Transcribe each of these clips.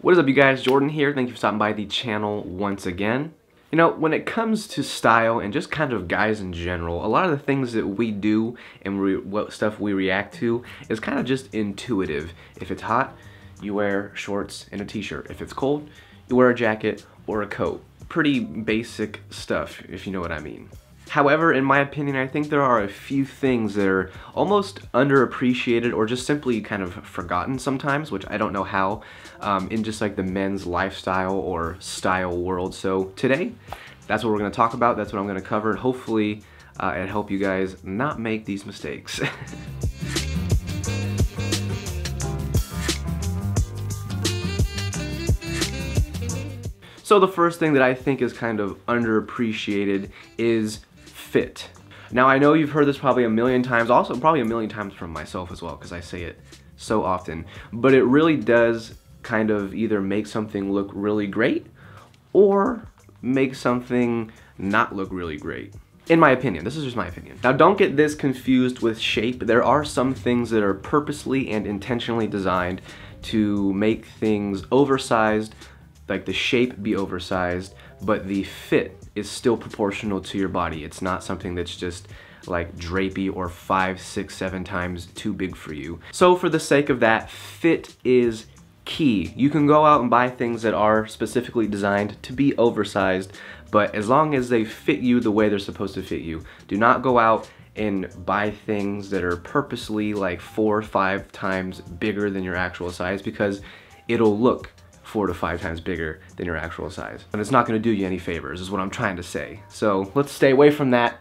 What is up, you guys? Jordan here. Thank you for stopping by the channel once again. You know, when it comes to style and just kind of guys in general, a lot of the things that we do and what stuff we react to is kind of just intuitive. If it's hot, you wear shorts and a t-shirt. If it's cold, you wear a jacket or a coat. Pretty basic stuff, if you know what I mean. However, in my opinion, I think there are a few things that are almost underappreciated or just simply kind of forgotten sometimes, which I don't know how, in just like the men's lifestyle or style world. So today, that's what we're going to talk about. That's what I'm going to cover, and hopefully it help you guys not make these mistakes. So the first thing that I think is kind of underappreciated is fit. Now, I know you've heard this probably a million times, also probably a million times from myself as well, because I say it so often, but it really does kind of either make something look really great or make something not look really great. In my opinion, this is just my opinion. Now, don't get this confused with shape. There are some things that are purposely and intentionally designed to make things oversized, like the shape be oversized, but the fit is still proportional to your body. It's not something that's just like drapey or 5, 6, 7 times too big for you. So for the sake of that, fit is key. You can go out and buy things that are specifically designed to be oversized, but as long as they fit you the way they're supposed to fit you. Do not go out and buy things that are purposely like 4 or 5 times bigger than your actual size, because it'll look 4 to 5 times bigger than your actual size. And it's not gonna do you any favors, is what I'm trying to say. So let's stay away from that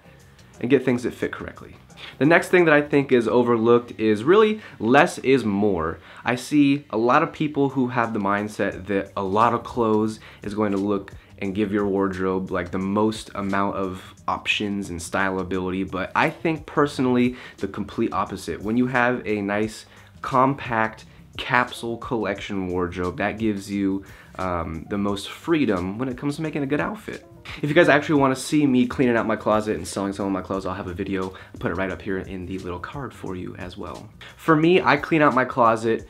and get things that fit correctly. The next thing that I think is overlooked is really less is more. I see a lot of people who have the mindset that a lot of clothes is going to look and give your wardrobe like the most amount of options and stylability, but I think personally the complete opposite. When you have a nice compact capsule collection wardrobe, that gives you the most freedom when it comes to making a good outfit. If you guys actually want to see me cleaning out my closet and selling some of my clothes, I'll have a video. I'll put it right up here in the little card for you as well. For me, I clean out my closet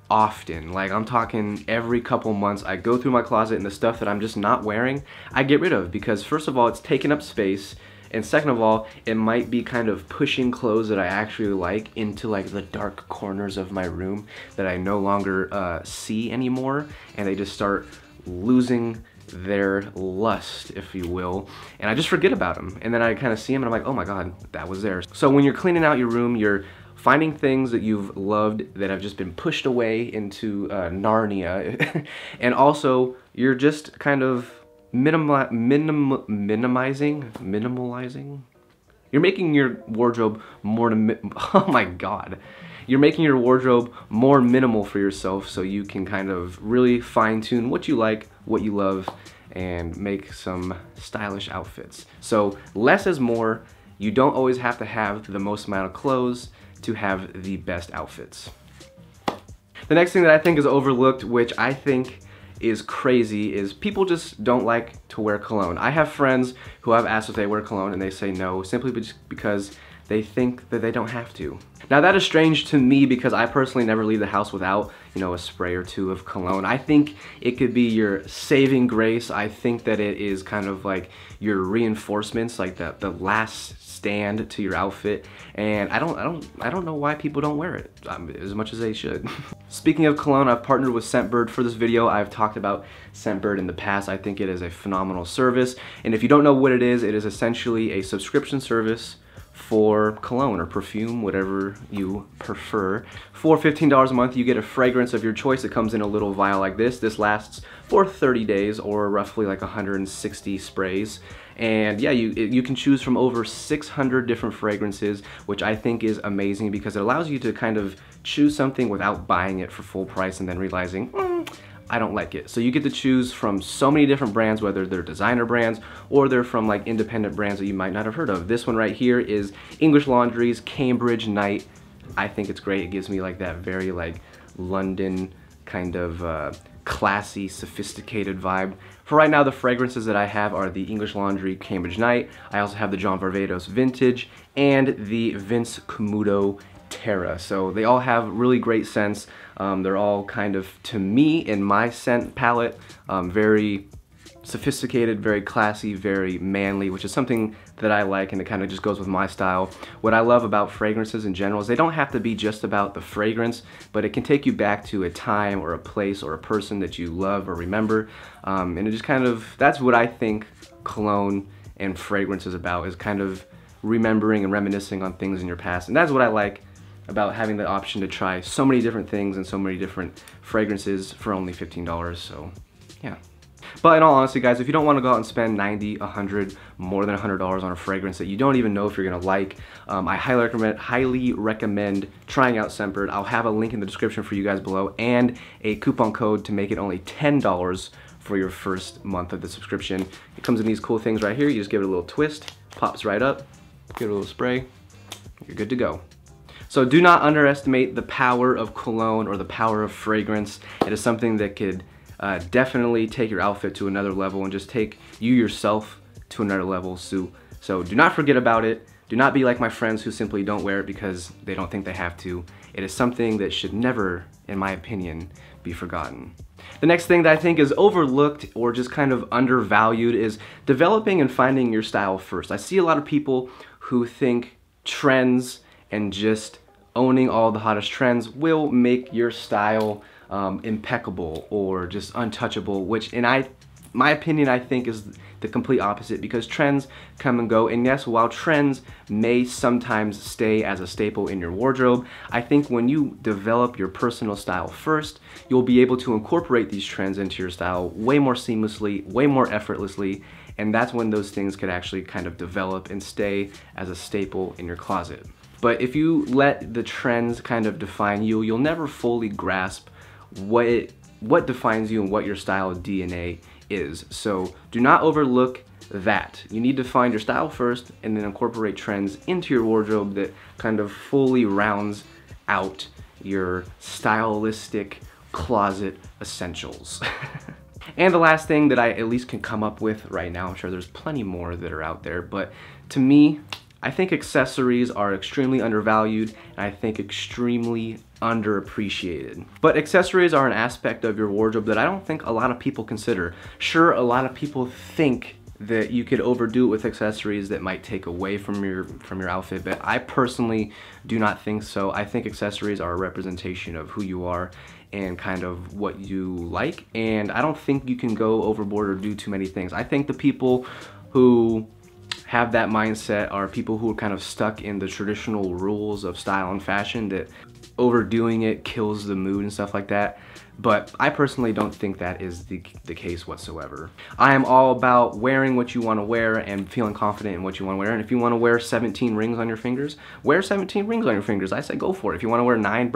often. Like, I'm talking every couple months. I go through my closet and the stuff that I'm just not wearing, I get rid of, because first of all, it's taking up space. And second of all, it might be kind of pushing clothes that I actually like into like the dark corners of my room that I no longer see anymore, and they just start losing their lust, if you will, and I just forget about them. And then I kind of see them and I'm like, oh my god, that was there. So when you're cleaning out your room, you're finding things that you've loved that have just been pushed away into Narnia, and also you're just kind of minimalizing. You're making your wardrobe more oh my god. You're making your wardrobe more minimal for yourself, so you can kind of really fine-tune what you like, what you love, and make some stylish outfits. So less is more. You don't always have to have the most amount of clothes to have the best outfits. The next thing that I think is overlooked, which I think is crazy, is people just don't like to wear cologne. I have friends who I've asked if they wear cologne and they say no, simply because they think that they don't have to. Now that is strange to me, because I personally never leave the house without, you know, a spray or two of cologne. I think it could be your saving grace. I think that it is kind of like your reinforcements, like the last stand to your outfit, and I don't know why people don't wear it as much as they should. Speaking of cologne, I've partnered with Scentbird for this video. I've talked about Scentbird in the past. I think it is a phenomenal service, and if you don't know what it is essentially a subscription service for cologne or perfume, whatever you prefer. For $15 a month, you get a fragrance of your choice. It comes in a little vial like this. This lasts for 30 days or roughly like 160 sprays. And yeah, you can choose from over 600 different fragrances, which I think is amazing because it allows you to kind of choose something without buying it for full price and then realizing, I don't like it. So you get to choose from so many different brands, whether they're designer brands or they're from like independent brands that you might not have heard of. This one right here is English Laundry's Cambridge Night. I think it's great. It gives me like that very like London kind of classy, sophisticated vibe. For right now, the fragrances that I have are the English Laundry Cambridge Night. I also have the John Varvatos Vintage and the Vince Camuto Terra. So they all have really great scents. They're all kind of, to me, in my scent palette, very sophisticated, very classy, very manly, which is something that I like, and it kind of just goes with my style. What I love about fragrances in general is they don't have to be just about the fragrance, but it can take you back to a time or a place or a person that you love or remember. And it just kind of, that's what I think cologne and fragrance is about, is kind of remembering and reminiscing on things in your past. And that's what I like about having the option to try so many different things and so many different fragrances for only $15. So yeah. But in all honesty, guys, if you don't want to go out and spend $90, $100, more than $100 on a fragrance that you don't even know if you're gonna like, I highly recommend trying out Scentbird. I'll have a link in the description for you guys below, and a coupon code to make it only $10 for your first month of the subscription. It comes in these cool things right here. You just give it a little twist, pops right up, give it a little spray, you're good to go. So do not underestimate the power of cologne or the power of fragrance. It is something that could definitely take your outfit to another level and just take you yourself to another level. So do not forget about it. Do not be like my friends who simply don't wear it because they don't think they have to. It is something that should never, in my opinion, be forgotten. The next thing that I think is overlooked or just kind of undervalued is developing and finding your style first. I see a lot of people who think trends and just owning all the hottest trends will make your style impeccable or just untouchable, which in my opinion I think is the complete opposite, because trends come and go, and yes, while trends may sometimes stay as a staple in your wardrobe, I think when you develop your personal style first, you'll be able to incorporate these trends into your style way more seamlessly, way more effortlessly, and that's when those things could actually kind of develop and stay as a staple in your closet. But if you let the trends kind of define you, you'll never fully grasp what defines you and what your style DNA is. So do not overlook that. You need to find your style first and then incorporate trends into your wardrobe that kind of fully rounds out your stylistic closet essentials. And the last thing that I at least can come up with right now, I'm sure there's plenty more that are out there, but to me, I think accessories are extremely undervalued, and I think extremely underappreciated. But accessories are an aspect of your wardrobe that I don't think a lot of people consider. Sure, a lot of people think that you could overdo it with accessories that might take away from your outfit, but I personally do not think so. I think accessories are a representation of who you are and kind of what you like, and I don't think you can go overboard or do too many things. I think the people who have that mindset are people who are kind of stuck in the traditional rules of style and fashion, that overdoing it kills the mood and stuff like that. But I personally don't think that is the case whatsoever. I am all about wearing what you want to wear and feeling confident in what you want to wear. And if you want to wear 17 rings on your fingers, wear 17 rings on your fingers. I say go for it. If you want to wear 9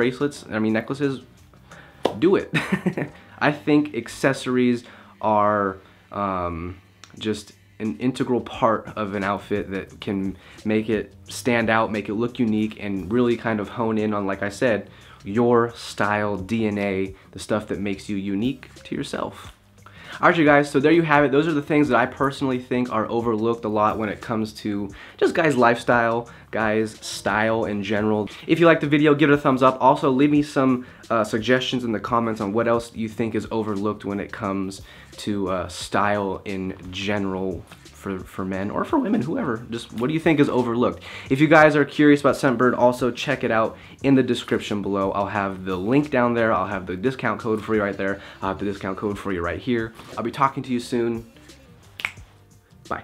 necklaces, do it. I think accessories are just an integral part of an outfit that can make it stand out, make it look unique, and really kind of hone in on, like I said, your style DNA, the stuff that makes you unique to yourself. Alright, you guys, so there you have it. Those are the things that I personally think are overlooked a lot when it comes to just guys' lifestyle, guys' style in general. If you liked the video, give it a thumbs up. Also, leave me some suggestions in the comments on what else you think is overlooked when it comes to style in general for men or for women, whoever. Just what do you think is overlooked? If you guys are curious about Scentbird, also check it out in the description below. I'll have the link down there. I'll have the discount code for you right there. I'll have the discount code for you right here. I'll be talking to you soon. Bye.